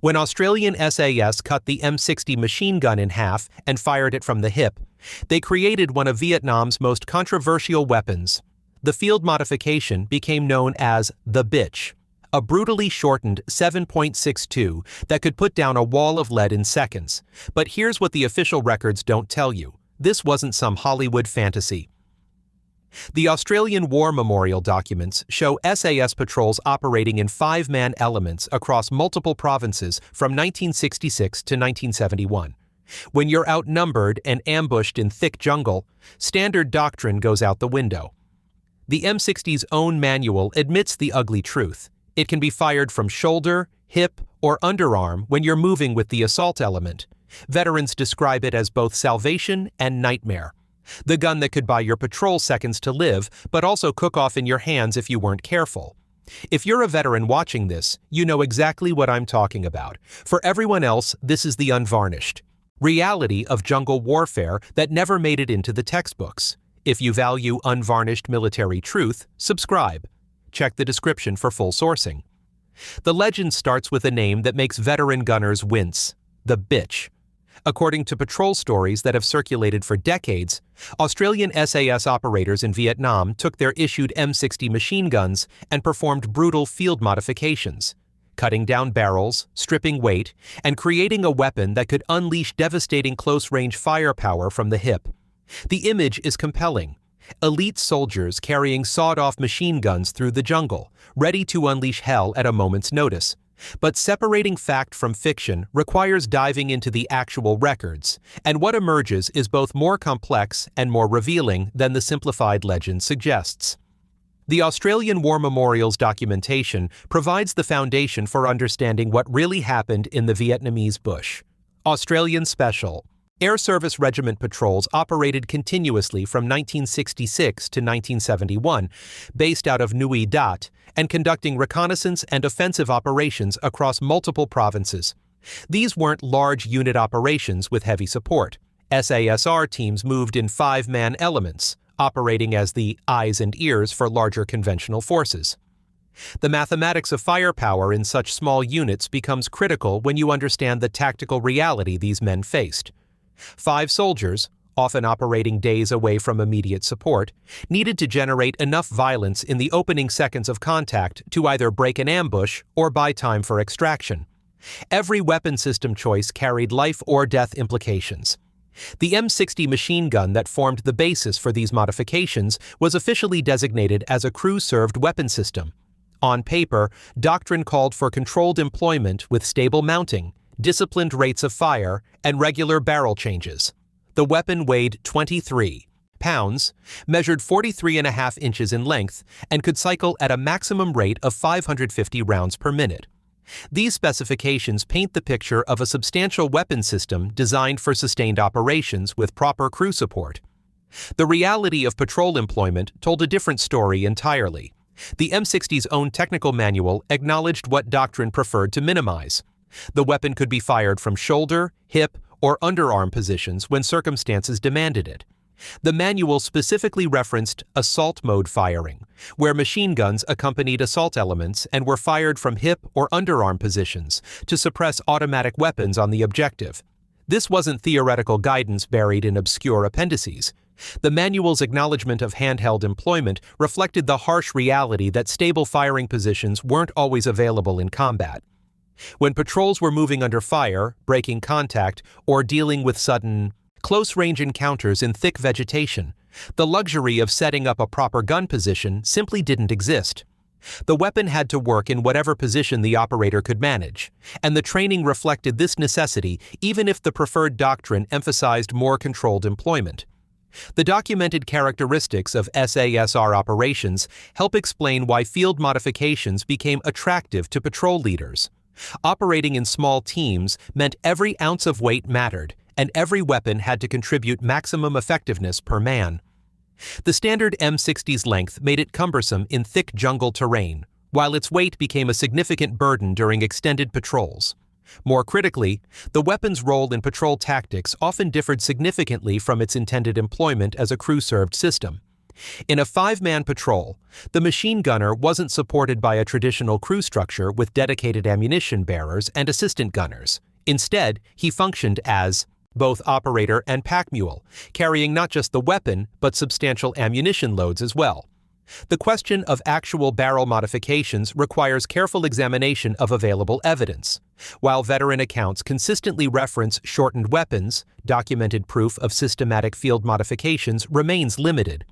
When Australian SAS cut the M60 machine gun in half and fired it from the hip, they created one of Vietnam's most controversial weapons. The field modification became known as the bitch, a brutally shortened 7.62 that could put down a wall of lead in seconds. But here's what the official records don't tell you. This wasn't some Hollywood fantasy. The Australian War Memorial documents show SAS patrols operating in 5-man elements across multiple provinces from 1966 to 1971. When you're outnumbered and ambushed in thick jungle, standard doctrine goes out the window. The M60's own manual admits the ugly truth. It can be fired from shoulder, hip, or underarm when you're moving with the assault element. Veterans describe it as both salvation and nightmare. The gun that could buy your patrol seconds to live, but also cook off in your hands if you weren't careful. If you're a veteran watching this, you know exactly what I'm talking about. For everyone else, this is the unvarnished reality of jungle warfare that never made it into the textbooks. If you value unvarnished military truth, subscribe. Check the description for full sourcing. The legend starts with a name that makes veteran gunners wince: the bitch. According to patrol stories that have circulated for decades, Australian SAS operators in Vietnam took their issued M60 machine guns and performed brutal field modifications, cutting down barrels, stripping weight, and creating a weapon that could unleash devastating close-range firepower from the hip. The image is compelling. Elite soldiers carrying sawed-off machine guns through the jungle, ready to unleash hell at a moment's notice. But separating fact from fiction requires diving into the actual records, and what emerges is both more complex and more revealing than the simplified legend suggests. The Australian War Memorial's documentation provides the foundation for understanding what really happened in the Vietnamese bush. Australian Special Air Service Regiment patrols operated continuously from 1966 to 1971, based out of Nui Dat, and conducting reconnaissance and offensive operations across multiple provinces. These weren't large unit operations with heavy support. SASR teams moved in 5-man elements, operating as the eyes and ears for larger conventional forces. The mathematics of firepower in such small units becomes critical when you understand the tactical reality these men faced. 5 soldiers, often operating days away from immediate support, needed to generate enough violence in the opening seconds of contact to either break an ambush or buy time for extraction. Every weapon system choice carried life or death implications. The M60 machine gun that formed the basis for these modifications was officially designated as a crew-served weapon system. On paper, doctrine called for controlled employment with stable mounting, disciplined rates of fire, and regular barrel changes. The weapon weighed 23 pounds, measured 43.5 inches in length, and could cycle at a maximum rate of 550 rounds per minute. These specifications paint the picture of a substantial weapon system designed for sustained operations with proper crew support. The reality of patrol employment told a different story entirely. The M60's own technical manual acknowledged what doctrine preferred to minimize. The weapon could be fired from shoulder, hip, or underarm positions when circumstances demanded it. The manual specifically referenced assault mode firing, where machine guns accompanied assault elements and were fired from hip or underarm positions to suppress automatic weapons on the objective. This wasn't theoretical guidance buried in obscure appendices. The manual's acknowledgement of handheld employment reflected the harsh reality that stable firing positions weren't always available in combat. When patrols were moving under fire, breaking contact, or dealing with sudden, close-range encounters in thick vegetation, the luxury of setting up a proper gun position simply didn't exist. The weapon had to work in whatever position the operator could manage, and the training reflected this necessity even if the preferred doctrine emphasized more controlled employment. The documented characteristics of SASR operations help explain why field modifications became attractive to patrol leaders. Operating in small teams meant every ounce of weight mattered, and every weapon had to contribute maximum effectiveness per man. The standard M60's length made it cumbersome in thick jungle terrain, while its weight became a significant burden during extended patrols. More critically, the weapon's role in patrol tactics often differed significantly from its intended employment as a crew-served system. In a five-man patrol, the machine gunner wasn't supported by a traditional crew structure with dedicated ammunition bearers and assistant gunners. Instead, he functioned as both operator and pack mule, carrying not just the weapon but substantial ammunition loads as well. The question of actual barrel modifications requires careful examination of available evidence. While veteran accounts consistently reference shortened weapons, documented proof of systematic field modifications remains limited.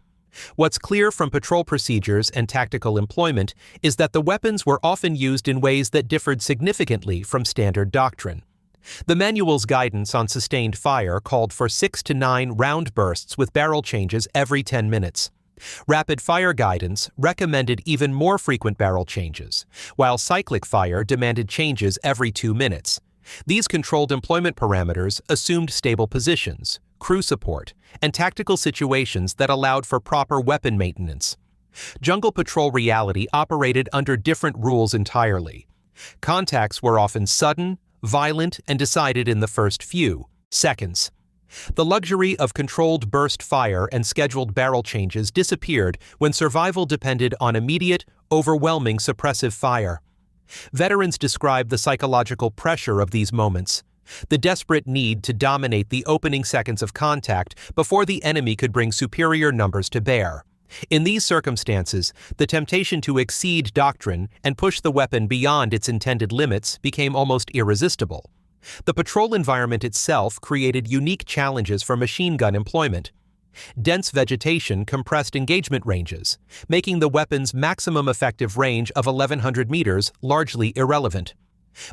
What's clear from patrol procedures and tactical employment is that the weapons were often used in ways that differed significantly from standard doctrine. The manual's guidance on sustained fire called for 6 to 9 round bursts with barrel changes every 10 minutes. Rapid fire guidance recommended even more frequent barrel changes, while cyclic fire demanded changes every 2 minutes. These controlled employment parameters assumed stable positions, crew support, and tactical situations that allowed for proper weapon maintenance. Jungle patrol reality operated under different rules entirely. Contacts were often sudden, violent, and decided in the first few seconds. The luxury of controlled burst fire and scheduled barrel changes disappeared when survival depended on immediate, overwhelming suppressive fire. Veterans describe the psychological pressure of these moments, the desperate need to dominate the opening seconds of contact before the enemy could bring superior numbers to bear. In these circumstances, the temptation to exceed doctrine and push the weapon beyond its intended limits became almost irresistible. The patrol environment itself created unique challenges for machine gun employment. Dense vegetation compressed engagement ranges, making the weapon's maximum effective range of 1,100 meters largely irrelevant.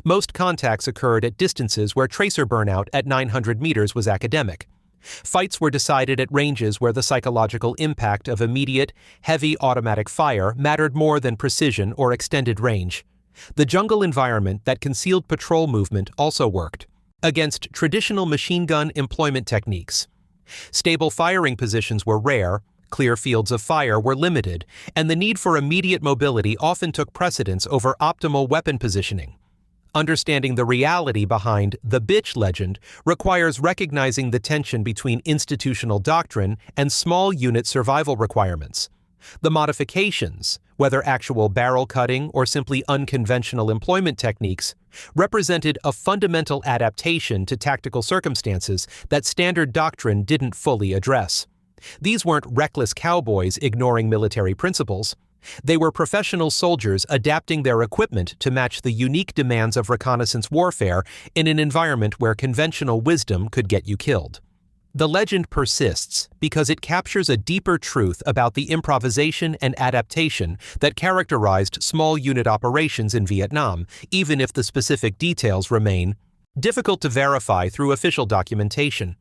Most contacts occurred at distances where tracer burnout at 900 meters was academic. Fights were decided at ranges where the psychological impact of immediate, heavy automatic fire mattered more than precision or extended range. The jungle environment that concealed patrol movement also worked against traditional machine gun employment techniques. Stable firing positions were rare, clear fields of fire were limited, and the need for immediate mobility often took precedence over optimal weapon positioning. Understanding the reality behind the bitch legend requires recognizing the tension between institutional doctrine and small unit survival requirements. The modifications, whether actual barrel cutting or simply unconventional employment techniques, represented a fundamental adaptation to tactical circumstances that standard doctrine didn't fully address. These weren't reckless cowboys ignoring military principles. They were professional soldiers adapting their equipment to match the unique demands of reconnaissance warfare in an environment where conventional wisdom could get you killed. The legend persists because it captures a deeper truth about the improvisation and adaptation that characterized small unit operations in Vietnam, even if the specific details remain difficult to verify through official documentation.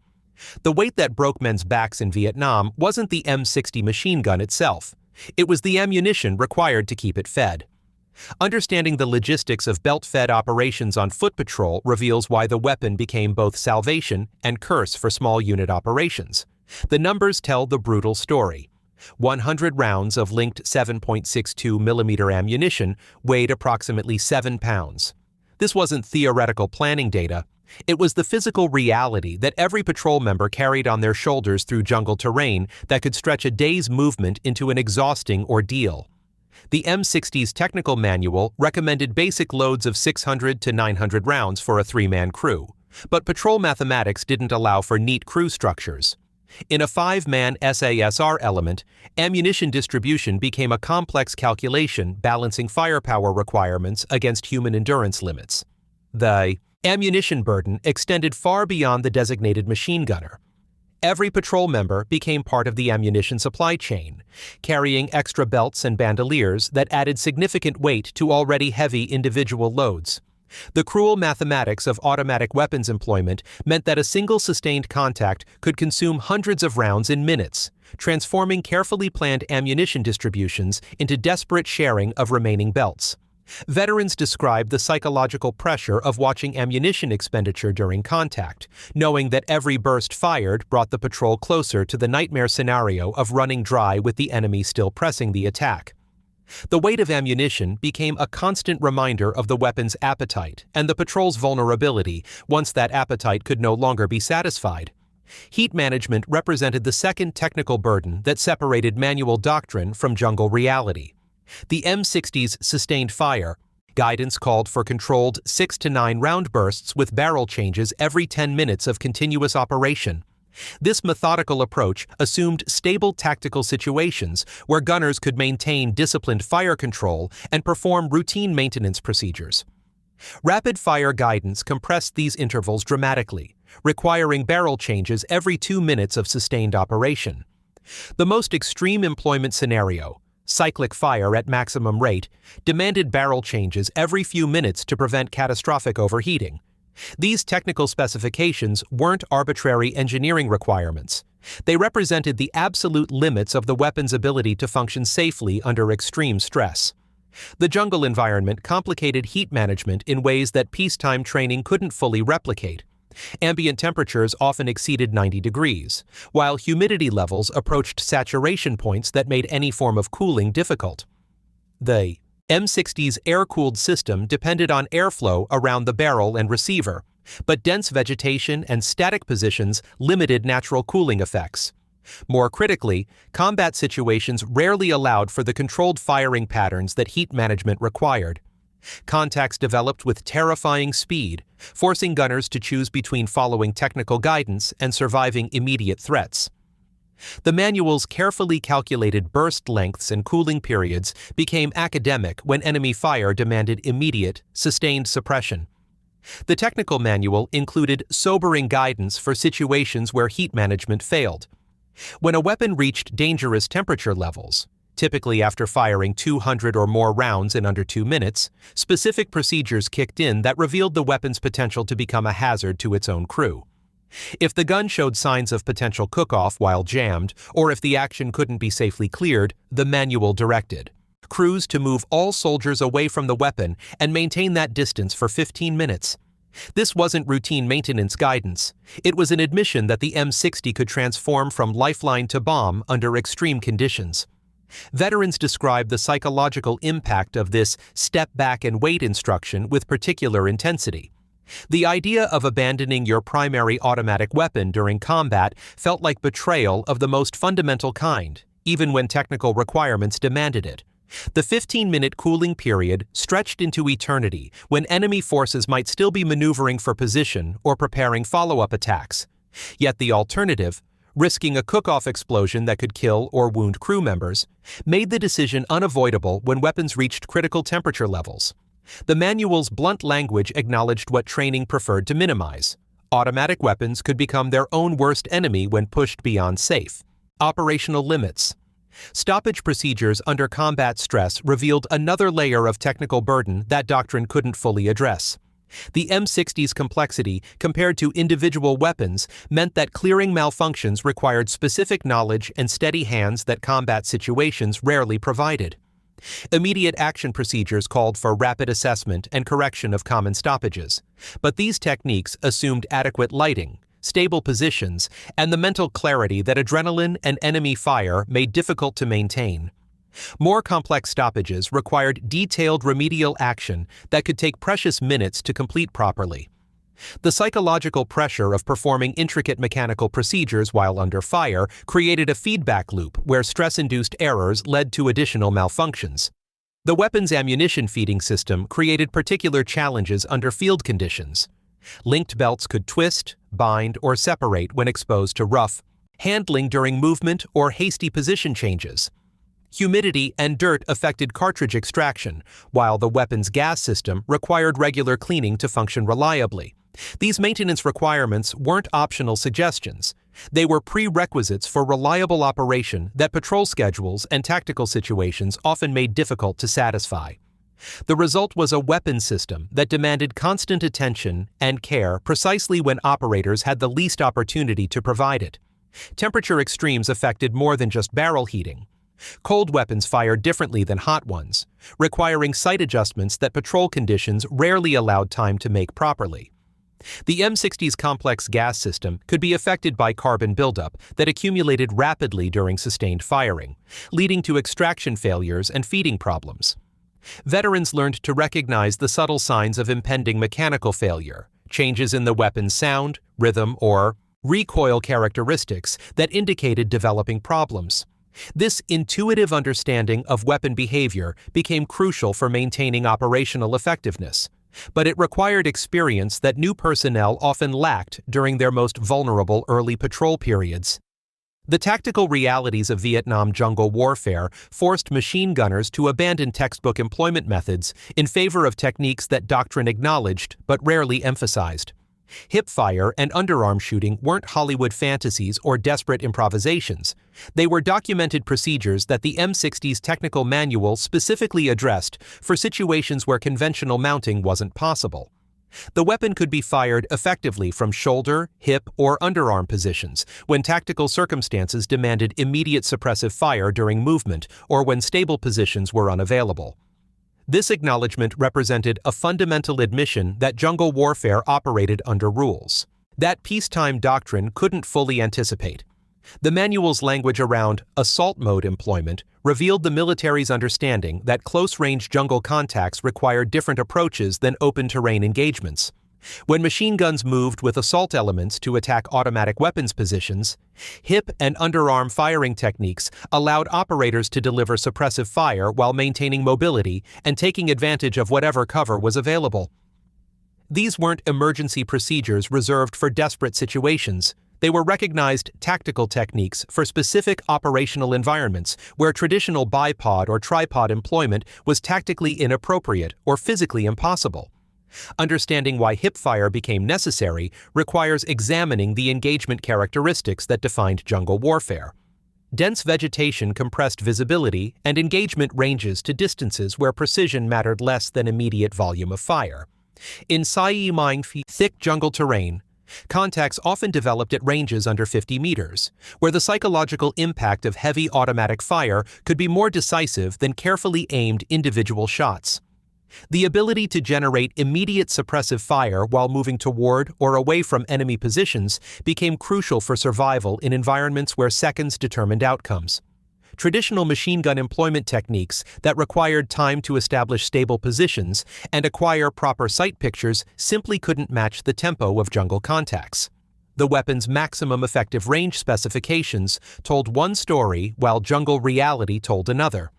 The weight that broke men's backs in Vietnam wasn't the M60 machine gun itself. It was the ammunition required to keep it fed. Understanding the logistics of belt-fed operations on foot patrol reveals why the weapon became both salvation and curse for small unit operations. The numbers tell the brutal story. 100 rounds of linked 7.62 millimeter ammunition weighed approximately 7 pounds. This wasn't theoretical planning data. It was the physical reality that every patrol member carried on their shoulders through jungle terrain that could stretch a day's movement into an exhausting ordeal. The M60's technical manual recommended basic loads of 600 to 900 rounds for a 3-man crew, but patrol mathematics didn't allow for neat crew structures. In a 5-man SASR element, ammunition distribution became a complex calculation balancing firepower requirements against human endurance limits. The ammunition burden extended far beyond the designated machine gunner. Every patrol member became part of the ammunition supply chain, carrying extra belts and bandoliers that added significant weight to already heavy individual loads. The cruel mathematics of automatic weapons employment meant that a single sustained contact could consume hundreds of rounds in minutes, transforming carefully planned ammunition distributions into desperate sharing of remaining belts. Veterans describe the psychological pressure of watching ammunition expenditure during contact, knowing that every burst fired brought the patrol closer to the nightmare scenario of running dry with the enemy still pressing the attack. The weight of ammunition became a constant reminder of the weapon's appetite and the patrol's vulnerability once that appetite could no longer be satisfied. Heat management represented the second technical burden that separated manual doctrine from jungle reality. The M60's sustained fire guidance called for controlled 6 to 9 round bursts with barrel changes every 10 minutes of continuous operation. This methodical approach assumed stable tactical situations where gunners could maintain disciplined fire control and perform routine maintenance procedures. Rapid-fire guidance compressed these intervals dramatically, requiring barrel changes every 2 minutes of sustained operation. The most extreme employment scenario, cyclic fire at maximum rate, demanded barrel changes every few minutes to prevent catastrophic overheating. These technical specifications weren't arbitrary engineering requirements. They represented the absolute limits of the weapon's ability to function safely under extreme stress. The jungle environment complicated heat management in ways that peacetime training couldn't fully replicate. Ambient temperatures often exceeded 90 degrees, while humidity levels approached saturation points that made any form of cooling difficult. The M60's air-cooled system depended on airflow around the barrel and receiver, but dense vegetation and static positions limited natural cooling effects. More critically, combat situations rarely allowed for the controlled firing patterns that heat management required. Contacts developed with terrifying speed, forcing gunners to choose between following technical guidance and surviving immediate threats. The manual's carefully calculated burst lengths and cooling periods became academic when enemy fire demanded immediate, sustained suppression. The technical manual included sobering guidance for situations where heat management failed. When a weapon reached dangerous temperature levels, typically after firing 200 or more rounds in under 2 minutes, specific procedures kicked in that revealed the weapon's potential to become a hazard to its own crew. If the gun showed signs of potential cook-off while jammed, or if the action couldn't be safely cleared, the manual directed crews to move all soldiers away from the weapon and maintain that distance for 15 minutes. This wasn't routine maintenance guidance. It was an admission that the M60 could transform from lifeline to bomb under extreme conditions. Veterans describe the psychological impact of this step back and wait instruction with particular intensity. The idea of abandoning your primary automatic weapon during combat felt like betrayal of the most fundamental kind, even when technical requirements demanded it. The 15-minute cooling period stretched into eternity when enemy forces might still be maneuvering for position or preparing follow-up attacks. Yet the alternative, risking a cook-off explosion that could kill or wound crew members, made the decision unavoidable when weapons reached critical temperature levels. The manual's blunt language acknowledged what training preferred to minimize. Automatic weapons could become their own worst enemy when pushed beyond safe. Operational limits. Stoppage procedures under combat stress revealed another layer of technical burden that doctrine couldn't fully address. The M60's complexity compared to individual weapons meant that clearing malfunctions required specific knowledge and steady hands that combat situations rarely provided. Immediate action procedures called for rapid assessment and correction of common stoppages, but these techniques assumed adequate lighting, stable positions, and the mental clarity that adrenaline and enemy fire made difficult to maintain. More complex stoppages required detailed remedial action that could take precious minutes to complete properly. The psychological pressure of performing intricate mechanical procedures while under fire created a feedback loop where stress-induced errors led to additional malfunctions. The weapon's ammunition feeding system created particular challenges under field conditions. Linked belts could twist, bind, or separate when exposed to rough handling during movement or hasty position changes. Humidity and dirt affected cartridge extraction, while the weapon's gas system required regular cleaning to function reliably. These maintenance requirements weren't optional suggestions. They were prerequisites for reliable operation that patrol schedules and tactical situations often made difficult to satisfy. The result was a weapon system that demanded constant attention and care precisely when operators had the least opportunity to provide it. Temperature extremes affected more than just barrel heating. Cold weapons fired differently than hot ones, requiring sight adjustments that patrol conditions rarely allowed time to make properly. The M60's complex gas system could be affected by carbon buildup that accumulated rapidly during sustained firing, leading to extraction failures and feeding problems. Veterans learned to recognize the subtle signs of impending mechanical failure, changes in the weapon's sound, rhythm, or recoil characteristics that indicated developing problems. This intuitive understanding of weapon behavior became crucial for maintaining operational effectiveness, but it required experience that new personnel often lacked during their most vulnerable early patrol periods. The tactical realities of Vietnam jungle warfare forced machine gunners to abandon textbook employment methods in favor of techniques that doctrine acknowledged but rarely emphasized. Hip fire and underarm shooting weren't Hollywood fantasies or desperate improvisations. They were documented procedures that the M60's technical manual specifically addressed for situations where conventional mounting wasn't possible. The weapon could be fired effectively from shoulder, hip, or underarm positions when tactical circumstances demanded immediate suppressive fire during movement or when stable positions were unavailable. This acknowledgement represented a fundamental admission that jungle warfare operated under rules that peacetime doctrine couldn't fully anticipate. The manual's language around assault mode employment revealed the military's understanding that close-range jungle contacts required different approaches than open-terrain engagements. When machine guns moved with assault elements to attack automatic weapons positions, hip and underarm firing techniques allowed operators to deliver suppressive fire while maintaining mobility and taking advantage of whatever cover was available. These weren't emergency procedures reserved for desperate situations. They were recognized tactical techniques for specific operational environments where traditional bipod or tripod employment was tactically inappropriate or physically impossible. Understanding why hip fire became necessary requires examining the engagement characteristics that defined jungle warfare. Dense vegetation compressed visibility and engagement ranges to distances where precision mattered less than immediate volume of fire. In thick jungle terrain, contacts often developed at ranges under 50 meters, where the psychological impact of heavy automatic fire could be more decisive than carefully aimed individual shots. The ability to generate immediate suppressive fire while moving toward or away from enemy positions became crucial for survival in environments where seconds determined outcomes. Traditional machine gun employment techniques that required time to establish stable positions and acquire proper sight pictures simply couldn't match the tempo of jungle contacts. The weapon's maximum effective range specifications told one story while jungle reality told another.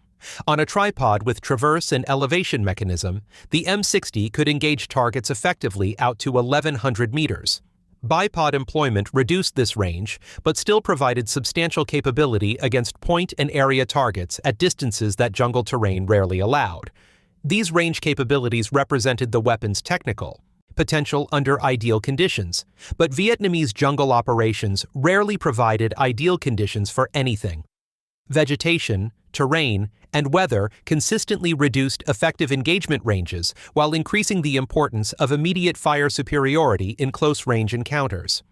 On a tripod with traverse and elevation mechanism, the M60 could engage targets effectively out to 1,100 meters. Bipod employment reduced this range, but still provided substantial capability against point and area targets at distances that jungle terrain rarely allowed. These range capabilities represented the weapon's technical potential under ideal conditions, but Vietnamese jungle operations rarely provided ideal conditions for anything. Vegetation, terrain, and weather consistently reduced effective engagement ranges while increasing the importance of immediate fire superiority in close-range encounters.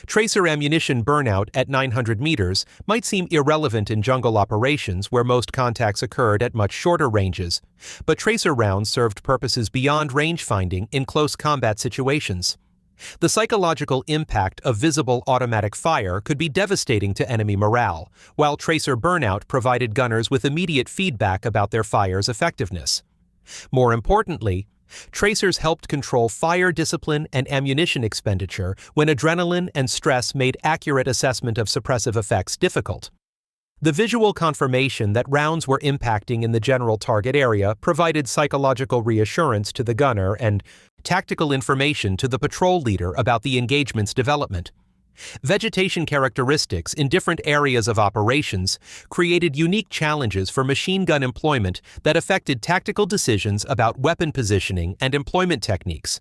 Tracer ammunition burnout at 900 meters might seem irrelevant in jungle operations where most contacts occurred at much shorter ranges, but tracer rounds served purposes beyond range finding in close combat situations. The psychological impact of visible automatic fire could be devastating to enemy morale, while tracer burnout provided gunners with immediate feedback about their fire's effectiveness. More importantly, tracers helped control fire discipline and ammunition expenditure when adrenaline and stress made accurate assessment of suppressive effects difficult. The visual confirmation that rounds were impacting in the general target area provided psychological reassurance to the gunner and tactical information to the patrol leader about the engagement's development. Vegetation characteristics in different areas of operations created unique challenges for machine gun employment that affected tactical decisions about weapon positioning and employment techniques.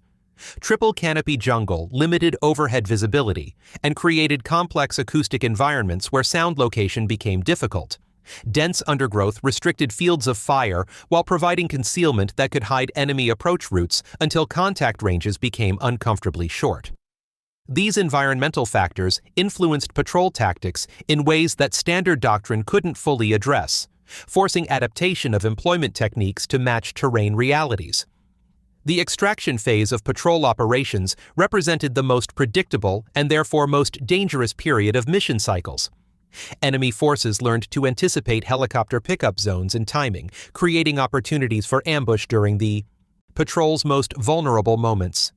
Triple canopy jungle limited overhead visibility and created complex acoustic environments where sound location became difficult. Dense undergrowth restricted fields of fire while providing concealment that could hide enemy approach routes until contact ranges became uncomfortably short. These environmental factors influenced patrol tactics in ways that standard doctrine couldn't fully address, forcing adaptation of employment techniques to match terrain realities. The extraction phase of patrol operations represented the most predictable and therefore most dangerous period of mission cycles. Enemy forces learned to anticipate helicopter pickup zones and timing, creating opportunities for ambush during the patrol's most vulnerable moments.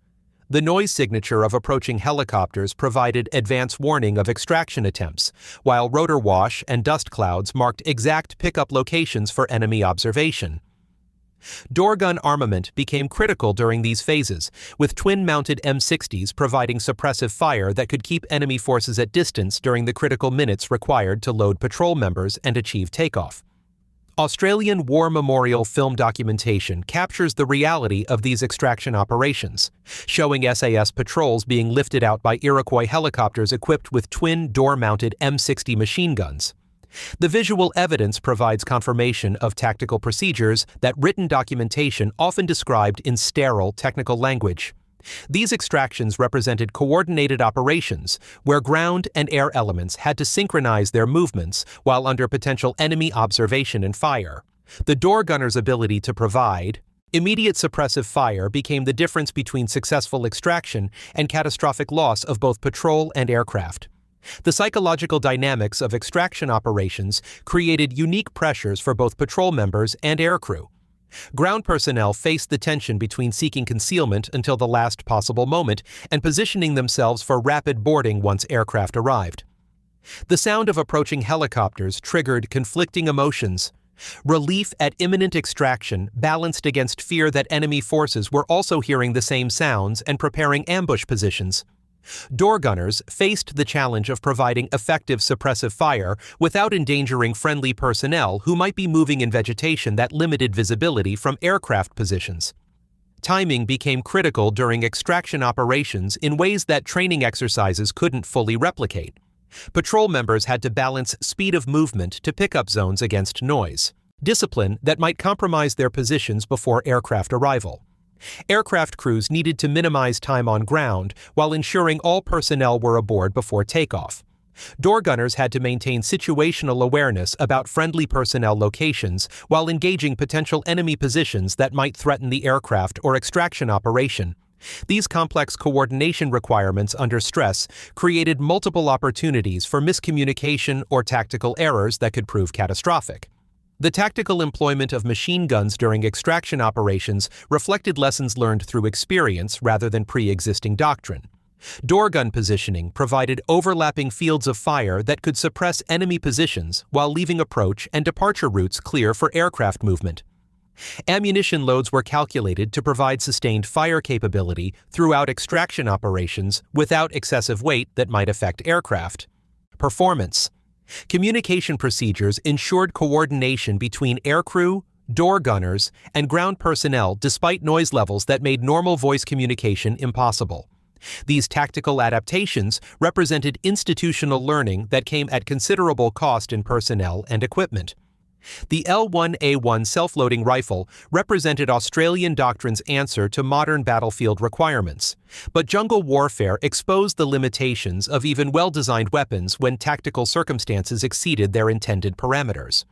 The noise signature of approaching helicopters provided advance warning of extraction attempts, while rotor wash and dust clouds marked exact pickup locations for enemy observation. Door gun armament became critical during these phases, with twin-mounted M60s providing suppressive fire that could keep enemy forces at distance during the critical minutes required to load patrol members and achieve takeoff. Australian War Memorial film documentation captures the reality of these extraction operations, showing SAS patrols being lifted out by Iroquois helicopters equipped with twin door-mounted M60 machine guns. The visual evidence provides confirmation of tactical procedures that written documentation often described in sterile technical language. These extractions represented coordinated operations where ground and air elements had to synchronize their movements while under potential enemy observation and fire. The door gunner's ability to provide immediate suppressive fire became the difference between successful extraction and catastrophic loss of both patrol and aircraft. The psychological dynamics of extraction operations created unique pressures for both patrol members and aircrew. Ground personnel faced the tension between seeking concealment until the last possible moment and positioning themselves for rapid boarding once aircraft arrived. The sound of approaching helicopters triggered conflicting emotions. Relief at imminent extraction balanced against fear that enemy forces were also hearing the same sounds and preparing ambush positions. Door gunners faced the challenge of providing effective suppressive fire without endangering friendly personnel who might be moving in vegetation that limited visibility from aircraft positions. Timing became critical during extraction operations in ways that training exercises couldn't fully replicate. Patrol members had to balance speed of movement to pickup zones against noise, discipline that might compromise their positions before aircraft arrival. Aircraft crews needed to minimize time on ground while ensuring all personnel were aboard before takeoff. Door gunners had to maintain situational awareness about friendly personnel locations while engaging potential enemy positions that might threaten the aircraft or extraction operation. These complex coordination requirements under stress created multiple opportunities for miscommunication or tactical errors that could prove catastrophic. The tactical employment of machine guns during extraction operations reflected lessons learned through experience rather than pre-existing doctrine. Door gun positioning provided overlapping fields of fire that could suppress enemy positions while leaving approach and departure routes clear for aircraft movement. Ammunition loads were calculated to provide sustained fire capability throughout extraction operations without excessive weight that might affect aircraft. Performance. Communication procedures ensured coordination between aircrew, door gunners, and ground personnel despite noise levels that made normal voice communication impossible. These tactical adaptations represented institutional learning that came at considerable cost in personnel and equipment. The L1A1 self-loading rifle represented Australian doctrine's answer to modern battlefield requirements, but jungle warfare exposed the limitations of even well-designed weapons when tactical circumstances exceeded their intended parameters.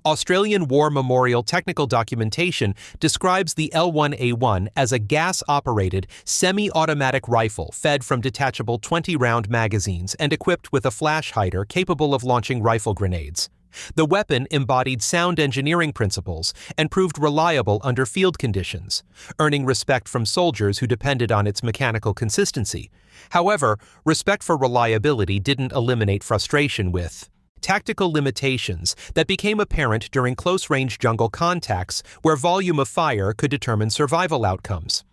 Australian War Memorial technical documentation describes the L1A1 as a gas-operated, semi-automatic rifle fed from detachable 20-round magazines and equipped with a flash hider capable of launching rifle grenades. The weapon embodied sound engineering principles and proved reliable under field conditions, earning respect from soldiers who depended on its mechanical consistency. However, respect for reliability didn't eliminate frustration with tactical limitations that became apparent during close-range jungle contacts where volume of fire could determine survival outcomes.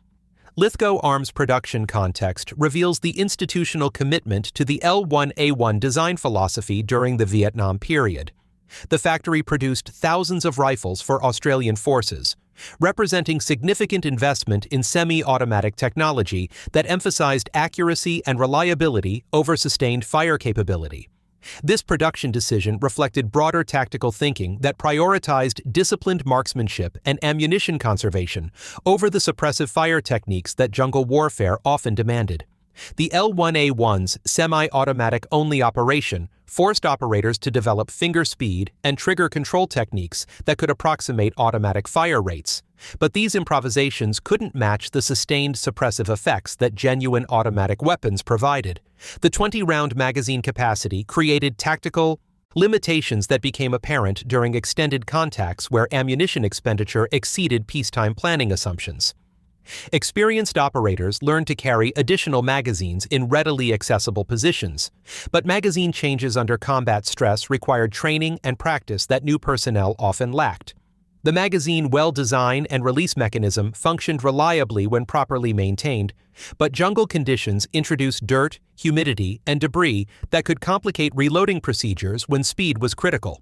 Lithgow Arms production context reveals the institutional commitment to the L1A1 design philosophy during the Vietnam period. The factory produced thousands of rifles for Australian forces, representing significant investment in semi-automatic technology that emphasized accuracy and reliability over sustained fire capability. This production decision reflected broader tactical thinking that prioritized disciplined marksmanship and ammunition conservation over the suppressive fire techniques that jungle warfare often demanded. The L1A1's semi-automatic only operation forced operators to develop finger speed and trigger control techniques that could approximate automatic fire rates, but these improvisations couldn't match the sustained suppressive effects that genuine automatic weapons provided. The 20-round magazine capacity created tactical limitations that became apparent during extended contacts where ammunition expenditure exceeded peacetime planning assumptions. Experienced operators learned to carry additional magazines in readily accessible positions, but magazine changes under combat stress required training and practice that new personnel often lacked. The magazine well-design and release mechanism functioned reliably when properly maintained, but jungle conditions introduced dirt, humidity, and debris that could complicate reloading procedures when speed was critical.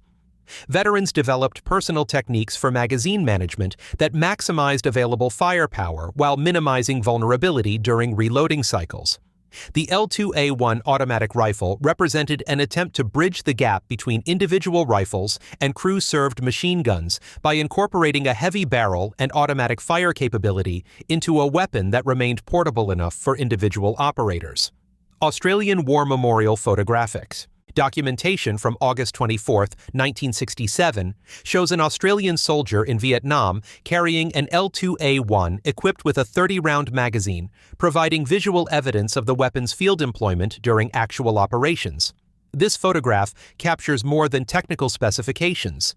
Veterans developed personal techniques for magazine management that maximized available firepower while minimizing vulnerability during reloading cycles. The L2A1 automatic rifle represented an attempt to bridge the gap between individual rifles and crew-served machine guns by incorporating a heavy barrel and automatic fire capability into a weapon that remained portable enough for individual operators. Australian War Memorial Photographics. Documentation from August 24, 1967, shows an Australian soldier in Vietnam carrying an L2A1 equipped with a 30-round magazine, providing visual evidence of the weapon's field employment during actual operations. This photograph captures more than technical specifications.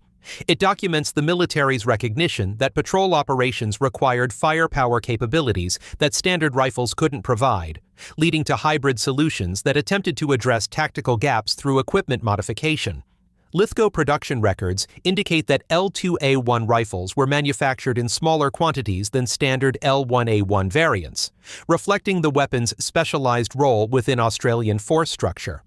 It documents the military's recognition that patrol operations required firepower capabilities that standard rifles couldn't provide, leading to hybrid solutions that attempted to address tactical gaps through equipment modification. Lithgow production records indicate that L2A1 rifles were manufactured in smaller quantities than standard L1A1 variants, reflecting the weapon's specialized role within Australian force structure.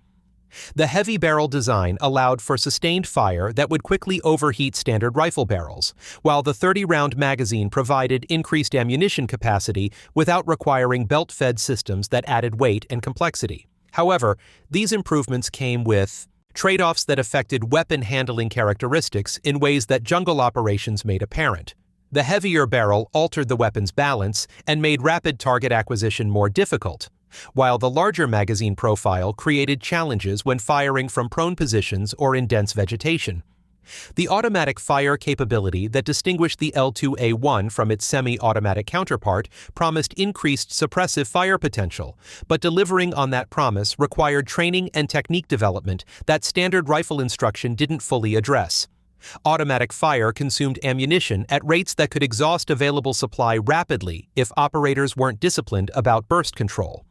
The heavy barrel design allowed for sustained fire that would quickly overheat standard rifle barrels, while the 30-round magazine provided increased ammunition capacity without requiring belt-fed systems that added weight and complexity. However, these improvements came with trade-offs that affected weapon handling characteristics in ways that jungle operations made apparent. The heavier barrel altered the weapon's balance and made rapid target acquisition more difficult, while the larger magazine profile created challenges when firing from prone positions or in dense vegetation. The automatic fire capability that distinguished the L2A1 from its semi-automatic counterpart promised increased suppressive fire potential, but delivering on that promise required training and technique development that standard rifle instruction didn't fully address. Automatic fire consumed ammunition at rates that could exhaust available supply rapidly if operators weren't disciplined about burst control.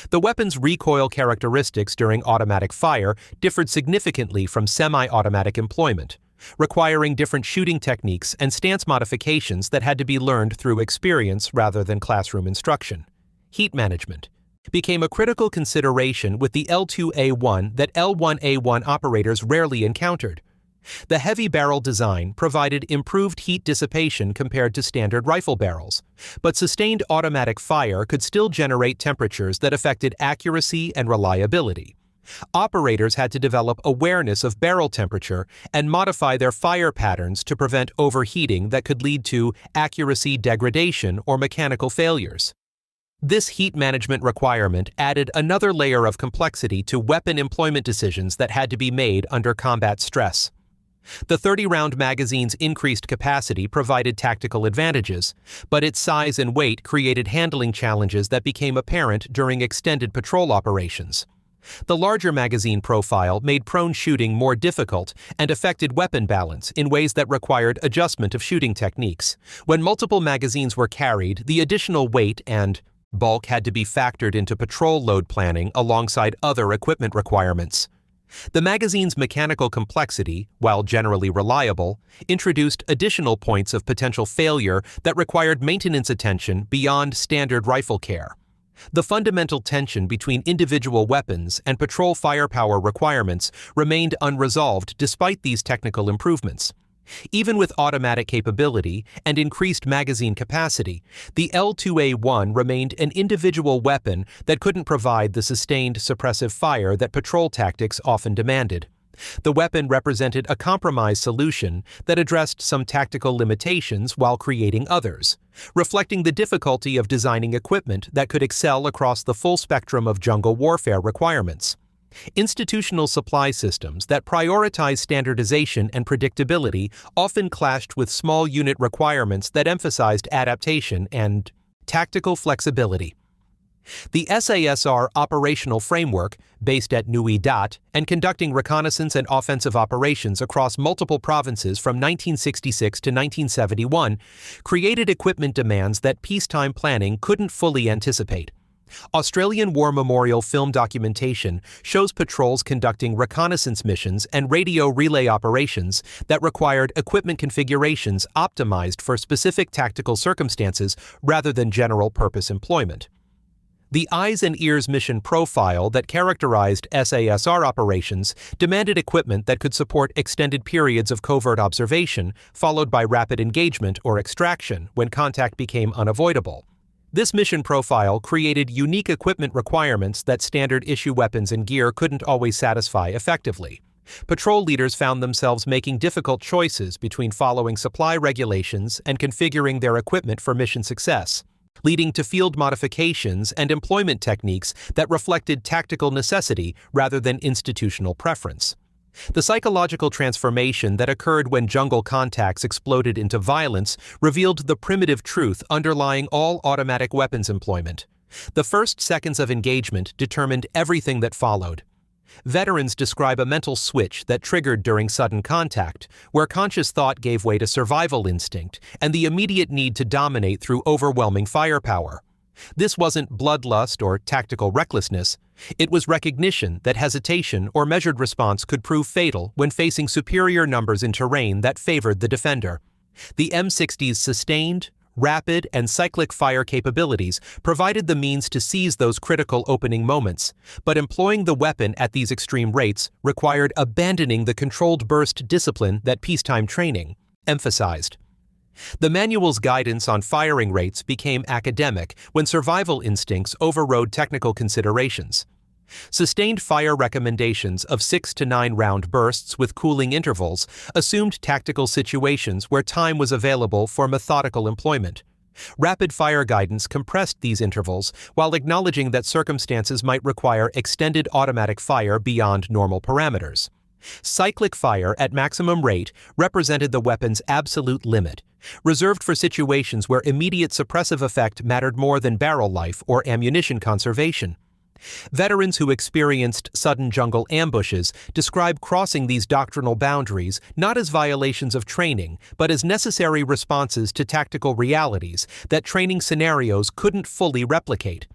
The weapon's recoil characteristics during automatic fire differed significantly from semi-automatic employment, requiring different shooting techniques and stance modifications that had to be learned through experience rather than classroom instruction. Heat management became a critical consideration with the L2A1 that L1A1 operators rarely encountered. The heavy barrel design provided improved heat dissipation compared to standard rifle barrels, but sustained automatic fire could still generate temperatures that affected accuracy and reliability. Operators had to develop awareness of barrel temperature and modify their fire patterns to prevent overheating that could lead to accuracy degradation or mechanical failures. This heat management requirement added another layer of complexity to weapon employment decisions that had to be made under combat stress. The 30-round magazine's increased capacity provided tactical advantages, but its size and weight created handling challenges that became apparent during extended patrol operations. The larger magazine profile made prone shooting more difficult and affected weapon balance in ways that required adjustment of shooting techniques. When multiple magazines were carried, the additional weight and bulk had to be factored into patrol load planning alongside other equipment requirements. The magazine's mechanical complexity, while generally reliable, introduced additional points of potential failure that required maintenance attention beyond standard rifle care. The fundamental tension between individual weapons and patrol firepower requirements remained unresolved despite these technical improvements. Even with automatic capability and increased magazine capacity, the L2A1 remained an individual weapon that couldn't provide the sustained suppressive fire that patrol tactics often demanded. The weapon represented a compromise solution that addressed some tactical limitations while creating others, reflecting the difficulty of designing equipment that could excel across the full spectrum of jungle warfare requirements. Institutional supply systems that prioritize standardization and predictability often clashed with small unit requirements that emphasized adaptation and tactical flexibility. The SASR operational framework, based at Nui Dat and conducting reconnaissance and offensive operations across multiple provinces from 1966 to 1971, created equipment demands that peacetime planning couldn't fully anticipate. Australian War Memorial film documentation shows patrols conducting reconnaissance missions and radio relay operations that required equipment configurations optimized for specific tactical circumstances rather than general-purpose employment. The eyes and ears mission profile that characterized SASR operations demanded equipment that could support extended periods of covert observation, followed by rapid engagement or extraction when contact became unavoidable. This mission profile created unique equipment requirements that standard-issue weapons and gear couldn't always satisfy effectively. Patrol leaders found themselves making difficult choices between following supply regulations and configuring their equipment for mission success, leading to field modifications and employment techniques that reflected tactical necessity rather than institutional preference. The psychological transformation that occurred when jungle contacts exploded into violence revealed the primitive truth underlying all automatic weapons employment. The first seconds of engagement determined everything that followed. Veterans describe a mental switch that triggered during sudden contact, where conscious thought gave way to survival instinct and the immediate need to dominate through overwhelming firepower. This wasn't bloodlust or tactical recklessness. It was recognition that hesitation or measured response could prove fatal when facing superior numbers in terrain that favored the defender. The M60's sustained, rapid, and cyclic fire capabilities provided the means to seize those critical opening moments, but employing the weapon at these extreme rates required abandoning the controlled burst discipline that peacetime training emphasized. The manual's guidance on firing rates became academic when survival instincts overrode technical considerations. Sustained fire recommendations of 6 to 9 round bursts with cooling intervals assumed tactical situations where time was available for methodical employment. Rapid fire guidance compressed these intervals while acknowledging that circumstances might require extended automatic fire beyond normal parameters. Cyclic fire at maximum rate represented the weapon's absolute limit, reserved for situations where immediate suppressive effect mattered more than barrel life or ammunition conservation. Veterans who experienced sudden jungle ambushes describe crossing these doctrinal boundaries not as violations of training, but as necessary responses to tactical realities that training scenarios couldn't fully replicate.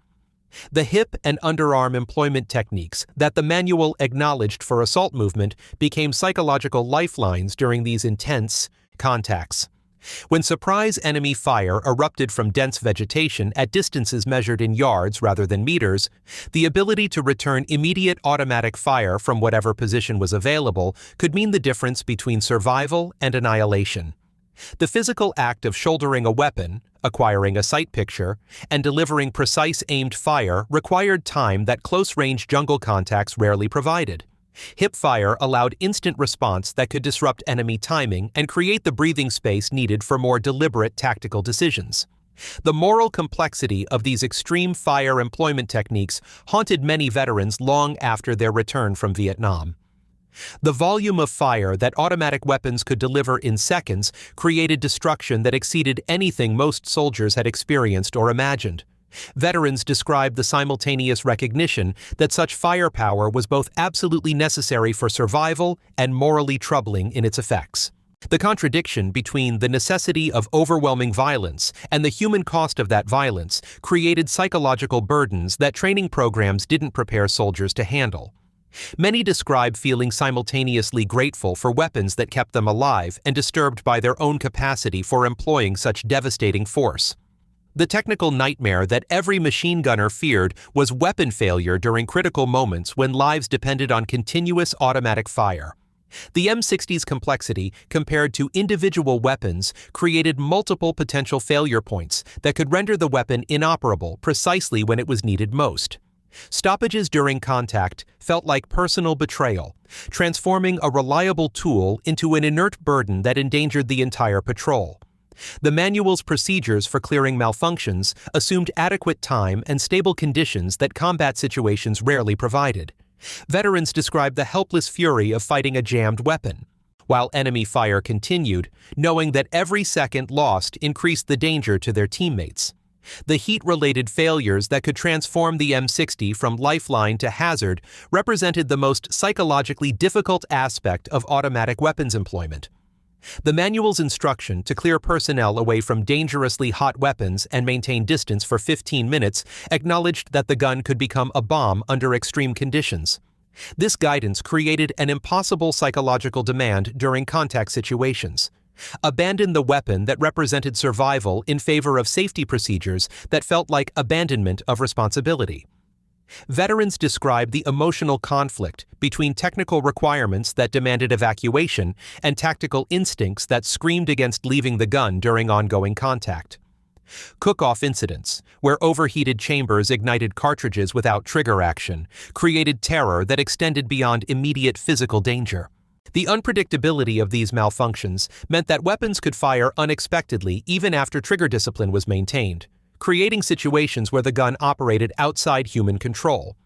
The hip and underarm employment techniques that the manual acknowledged for assault movement became psychological lifelines during these intense contacts. When surprise enemy fire erupted from dense vegetation at distances measured in yards rather than meters, the ability to return immediate automatic fire from whatever position was available could mean the difference between survival and annihilation. The physical act of shouldering a weapon, acquiring a sight picture, and delivering precise aimed fire required time that close-range jungle contacts rarely provided. Hip fire allowed instant response that could disrupt enemy timing and create the breathing space needed for more deliberate tactical decisions. The moral complexity of these extreme fire employment techniques haunted many veterans long after their return from Vietnam. The volume of fire that automatic weapons could deliver in seconds created destruction that exceeded anything most soldiers had experienced or imagined. Veterans described the simultaneous recognition that such firepower was both absolutely necessary for survival and morally troubling in its effects. The contradiction between the necessity of overwhelming violence and the human cost of that violence created psychological burdens that training programs didn't prepare soldiers to handle. Many describe feeling simultaneously grateful for weapons that kept them alive and disturbed by their own capacity for employing such devastating force. The technical nightmare that every machine gunner feared was weapon failure during critical moments when lives depended on continuous automatic fire. The M60's complexity, compared to individual weapons, created multiple potential failure points that could render the weapon inoperable precisely when it was needed most. Stoppages during contact felt like personal betrayal, transforming a reliable tool into an inert burden that endangered the entire patrol. The manual's procedures for clearing malfunctions assumed adequate time and stable conditions that combat situations rarely provided. Veterans described the helpless fury of fighting a jammed weapon, while enemy fire continued, knowing that every second lost increased the danger to their teammates. The heat-related failures that could transform the M60 from lifeline to hazard represented the most psychologically difficult aspect of automatic weapons employment. The manual's instruction to clear personnel away from dangerously hot weapons and maintain distance for 15 minutes acknowledged that the gun could become a bomb under extreme conditions. This guidance created an impossible psychological demand during contact situations. Abandon the weapon that represented survival in favor of safety procedures that felt like abandonment of responsibility. Veterans described the emotional conflict between technical requirements that demanded evacuation and tactical instincts that screamed against leaving the gun during ongoing contact. Cook-off incidents, where overheated chambers ignited cartridges without trigger action, created terror that extended beyond immediate physical danger. The unpredictability of these malfunctions meant that weapons could fire unexpectedly even after trigger discipline was maintained, creating situations where the gun operated outside human control.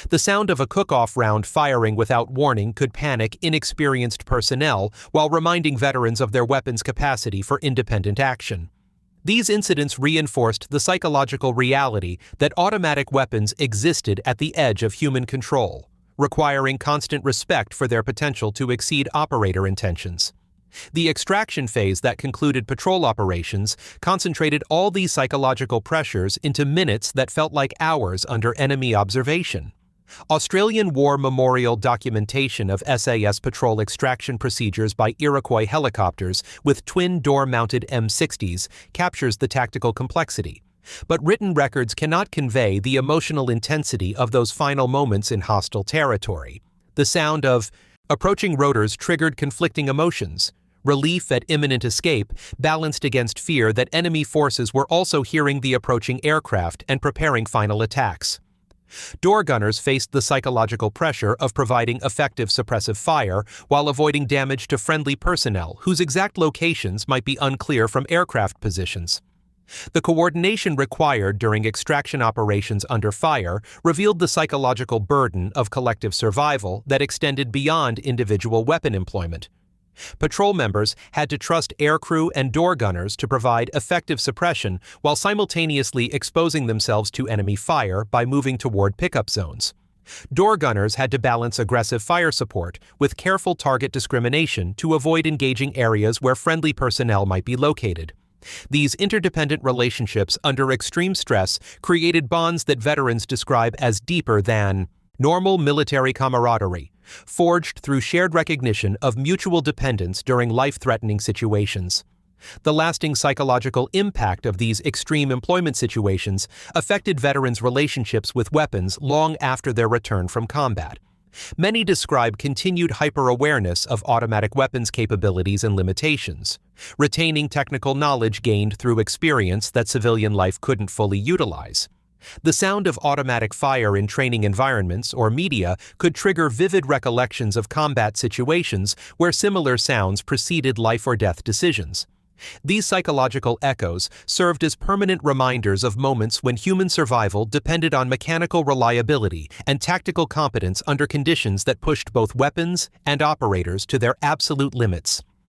The sound of a cook-off round firing without warning could panic inexperienced personnel while reminding veterans of their weapon's capacity for independent action. These incidents reinforced the psychological reality that automatic weapons existed at the edge of human control, requiring constant respect for their potential to exceed operator intentions. The extraction phase that concluded patrol operations concentrated all these psychological pressures into minutes that felt like hours under enemy observation. Australian War Memorial documentation of SAS patrol extraction procedures by Iroquois helicopters with twin door-mounted M60s captures the tactical complexity. But written records cannot convey the emotional intensity of those final moments in hostile territory. The sound of approaching rotors triggered conflicting emotions. Relief at imminent escape balanced against fear that enemy forces were also hearing the approaching aircraft and preparing final attacks. Door gunners faced the psychological pressure of providing effective suppressive fire while avoiding damage to friendly personnel whose exact locations might be unclear from aircraft positions. The coordination required during extraction operations under fire revealed the psychological burden of collective survival that extended beyond individual weapon employment. Patrol members had to trust aircrew and door gunners to provide effective suppression while simultaneously exposing themselves to enemy fire by moving toward pickup zones. Door gunners had to balance aggressive fire support with careful target discrimination to avoid engaging areas where friendly personnel might be located. These interdependent relationships under extreme stress created bonds that veterans describe as deeper than normal military camaraderie, forged through shared recognition of mutual dependence during life-threatening situations. The lasting psychological impact of these extreme employment situations affected veterans' relationships with weapons long after their return from combat. Many describe continued hyper-awareness of automatic weapons capabilities and limitations, retaining technical knowledge gained through experience that civilian life couldn't fully utilize. The sound of automatic fire in training environments or media could trigger vivid recollections of combat situations where similar sounds preceded life-or-death decisions. These psychological echoes served as permanent reminders of moments when human survival depended on mechanical reliability and tactical competence under conditions that pushed both weapons and operators to their absolute limits.